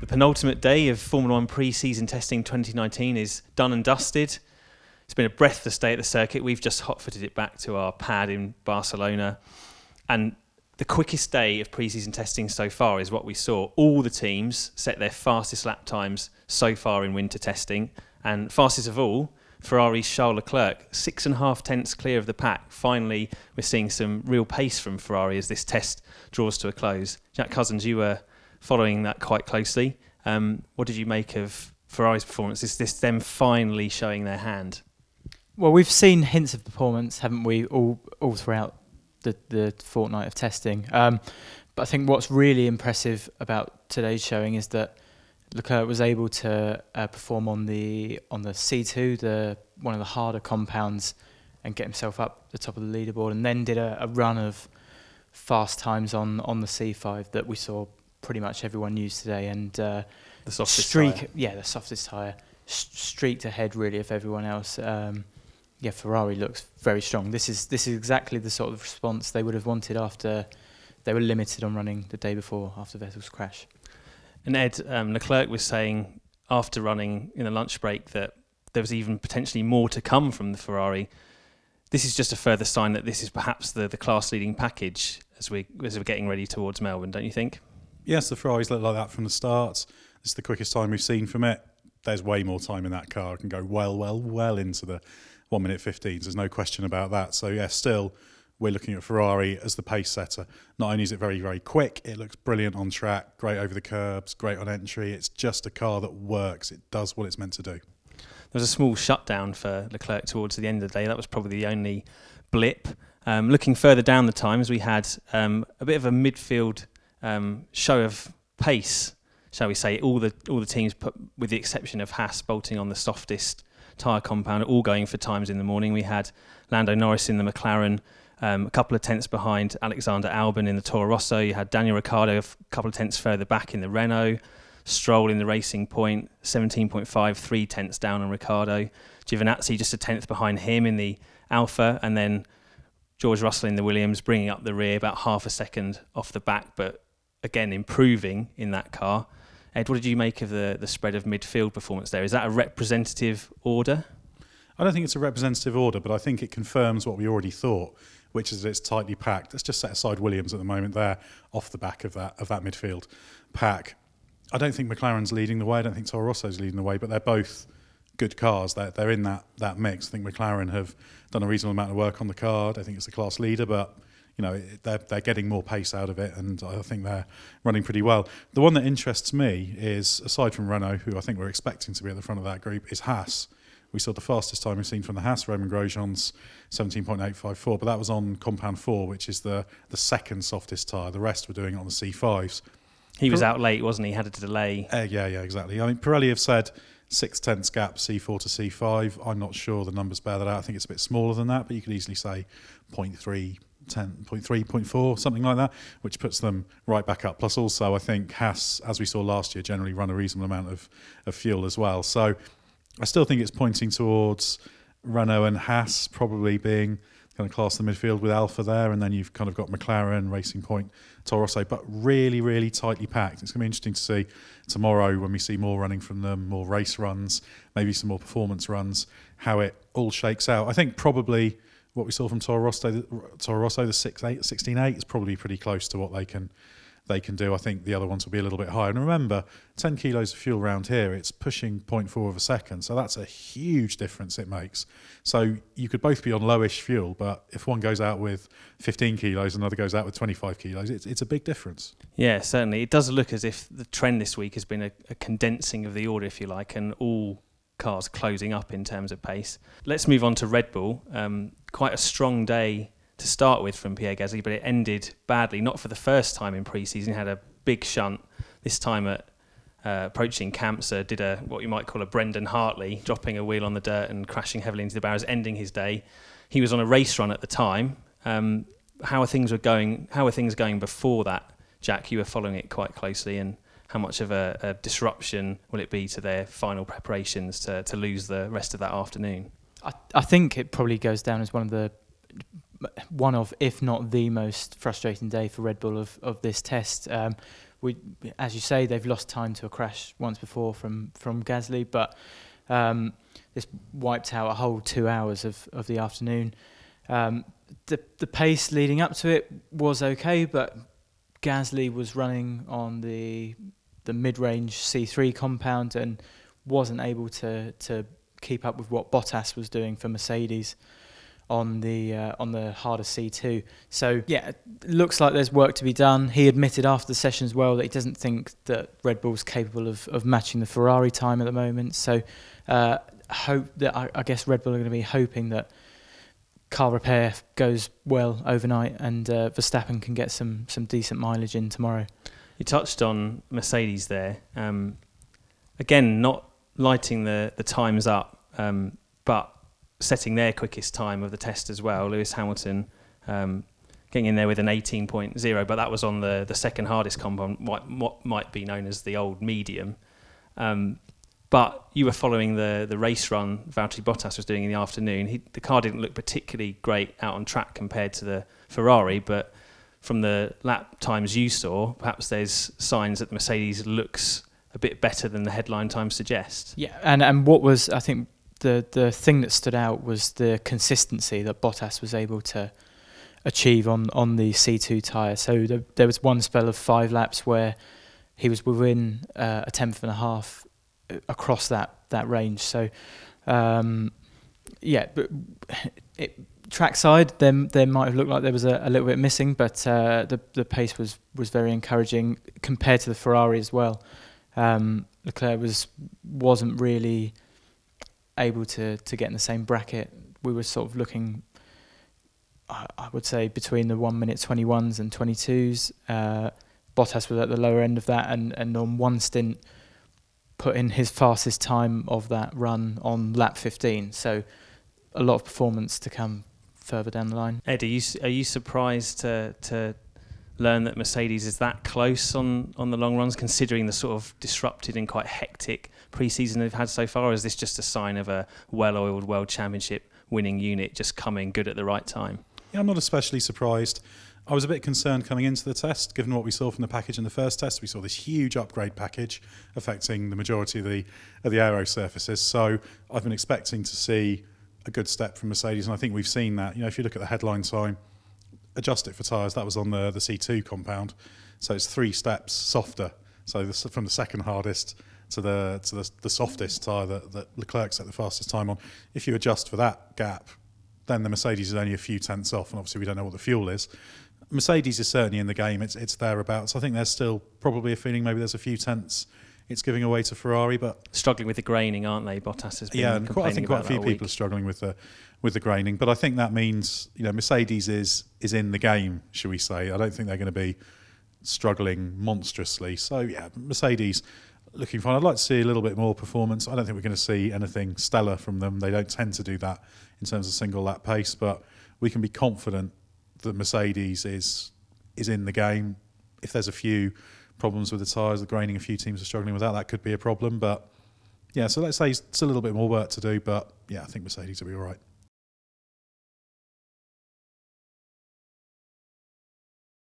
The penultimate day of Formula 1 pre-season testing 2019 is done and dusted. It's been a breathless day at the circuit. We've just hot-footed it back to our pad in Barcelona. And the quickest day of pre-season testing so far is what we saw. All the teams set their fastest lap times so far in winter testing. And fastest of all, Ferrari's Charles Leclerc, 6.5 tenths clear of the pack. Finally, we're seeing some real pace from Ferrari as this test draws to a close. Jack Cozens, you were following that quite closely. What did you make of Ferrari's performance? Is this them finally showing their hand? Well, we've seen hints of performance, haven't we, all throughout the fortnight of testing. But I think what's really impressive about today's showing is that Leclerc was able to perform on the C2, one of the harder compounds, and get himself up the top of the leaderboard, and then did a run of fast times on the C5 that we saw pretty much everyone use today, and the softest tyre. Yeah, the softest tyre, streaked ahead really of everyone else. Ferrari looks very strong. This is exactly the sort of response they would have wanted after they were limited on running the day before after Vettel's crash. And Ed, Leclerc was saying after running in the lunch break that there was even potentially more to come from the Ferrari. This is just a further sign that this is perhaps the class-leading package as we're getting ready towards Melbourne, don't you think? Yes, the Ferraris look like that from the start. This is the quickest time we've seen from it. There's way more time in that car. It can go well into the 1 minute 15s. There's no question about that. So yeah, still we're looking at Ferrari as the pace setter. Not only is it very, very quick, it looks brilliant on track, great over the curbs, great on entry. It's just a car that works. It does what it's meant to do. There was a small shutdown for Leclerc towards the end of the day. That was probably the only blip. Looking further down the times, we had a bit of a midfield show of pace, shall we say. All the teams, with the exception of Haas, bolting on the softest tyre compound, all going for times in the morning. We had Lando Norris in the McLaren, a couple of tenths behind Alexander Albon in the Toro Rosso. You had Daniel Ricciardo a couple of tenths further back in the Renault. Stroll in the Racing Point, 17.5, 3 tenths down on Ricciardo. Giovinazzi just a tenth behind him in the Alfa, and then George Russell in the Williams bringing up the rear about half a second off the back, but again improving in that car. Ed, what did you make of the spread of midfield performance there? Is that a representative order? I don't think it's a representative order, but I think it confirms what we already thought, which is that it's tightly packed. Let's just set aside Williams at the moment there, off the back of that midfield pack. I don't think McLaren's leading the way. I don't think Toro Rosso's leading the way, but they're both good cars. They're in that mix. I think McLaren have done a reasonable amount of work on the car. I think it's the class leader, but you know they're getting more pace out of it, and I think they're running pretty well. The one that interests me is, aside from Renault, who I think we're expecting to be at the front of that group, is Haas. We saw the fastest time we've seen from the Haas, Romain Grosjean's 17.854, but that was on compound 4, which is the second softest tyre. The rest were doing it on the C5s. He was out late, wasn't he? Had a delay. Yeah, exactly. I mean, Pirelli have said 6 tenths gap C4 to C5. I'm not sure the numbers bear that out. I think it's a bit smaller than that, but you could easily say 0.3, 0.4, something like that, which puts them right back up. Plus also, I think Haas, as we saw last year, generally run a reasonable amount of fuel as well. So I still think it's pointing towards Renault and Haas probably being kind of class the midfield with Alfa there, and then you've kind of got McLaren, Racing Point, Toro Rosso, but really, really tightly packed. It's going to be interesting to see tomorrow when we see more running from them, more race runs, maybe some more performance runs, how it all shakes out. I think probably what we saw from Toro Rosso, the 16.8 is probably pretty close to what they can do. I think the other ones will be a little bit higher. And remember, 10 kilos of fuel around here, it's pushing 0.4 of a second. So that's a huge difference it makes. So you could both be on lowish fuel, but if one goes out with 15 kilos and another goes out with 25 kilos, it's a big difference. Yeah, certainly. It does look as if the trend this week has been a condensing of the order, if you like, and all cars closing up in terms of pace. Let's move on to Red Bull. Quite a strong day to start with from Pierre Gasly, but it ended badly, not for the first time in pre-season. He had a big shunt, this time at approaching Campsa, did what you might call a Brendan Hartley, dropping a wheel on the dirt and crashing heavily into the barriers, ending his day. He was on a race run at the time. How are things going before that, Jack? You were following it quite closely, and how much of a disruption will it be to their final preparations to lose the rest of that afternoon? I think it probably goes down as one of the one of, if not the most frustrating day for Red Bull of this test. As you say, they've lost time to a crash once before from Gasly, but this wiped out a whole 2 hours of the afternoon. The pace leading up to it was okay, but Gasly was running on the mid-range C3 compound and wasn't able to keep up with what Bottas was doing for Mercedes on the harder C2. So yeah, it looks like there's work to be done. He admitted after the session as well that he doesn't think that Red Bull's capable of matching the Ferrari time at the moment. So hope that I guess Red Bull are going to be hoping that car repair goes well overnight and Verstappen can get some decent mileage in tomorrow. You touched on Mercedes there. Again, not lighting the times up, but setting their quickest time of the test as well. Lewis Hamilton getting in there with an 18.0, but that was on the second hardest compound, what might be known as the old medium. But you were following the race run Valtteri Bottas was doing in the afternoon. The car didn't look particularly great out on track compared to the Ferrari, but from the lap times you saw, perhaps there's signs that the Mercedes looks a bit better than the headline times suggest. Yeah, and what was, I think, the thing that stood out was the consistency that Bottas was able to achieve on the C2 tyre. So there was one spell of 5 laps where he was within a tenth and a half across that range. So yeah, but trackside there might have looked like there was a little bit missing, but the pace was very encouraging compared to the Ferrari as well. Leclerc wasn't really able to get in the same bracket. We were sort of looking, I would say, between the 1 minute 21s and 22s. Bottas was at the lower end of that, and on one stint put in his fastest time of that run on lap 15. So a lot of performance to come further down the line. Ed, are you surprised to learn that Mercedes is that close on the long runs, considering the sort of disrupted and quite hectic pre-season they've had so far? Or is this just a sign of a well-oiled World Championship winning unit just coming good at the right time? Yeah, I'm not especially surprised. I was a bit concerned coming into the test, given what we saw from the package in the first test. We saw this huge upgrade package affecting the majority of the aero surfaces. So I've been expecting to see a good step from Mercedes, and I think we've seen that. You know, if you look at the headline time, adjust it for tyres, that was on the C2 compound, so it's 3 steps softer. So from the second hardest to the softest tyre that Leclerc set the fastest time on. If you adjust for that gap, then the Mercedes is only a few tenths off, and obviously we don't know what the fuel is. Mercedes is certainly in the game. It's thereabouts. I think there's still probably a feeling maybe there's a few tenths it's giving away to Ferrari, but struggling with the graining, aren't they? Bottas has been and I think quite a few people are struggling with the graining. But I think that means, you know, Mercedes is in the game, shall we say? I don't think they're going to be struggling monstrously. So yeah, Mercedes looking fine. I'd like to see a little bit more performance. I don't think we're going to see anything stellar from them. They don't tend to do that in terms of single lap pace, but we can be confident that Mercedes is in the game. If there's a few problems with the tyres, the graining, a few teams are struggling with that could be a problem. But yeah, so let's say it's a little bit more work to do, but yeah, I think Mercedes will be all right.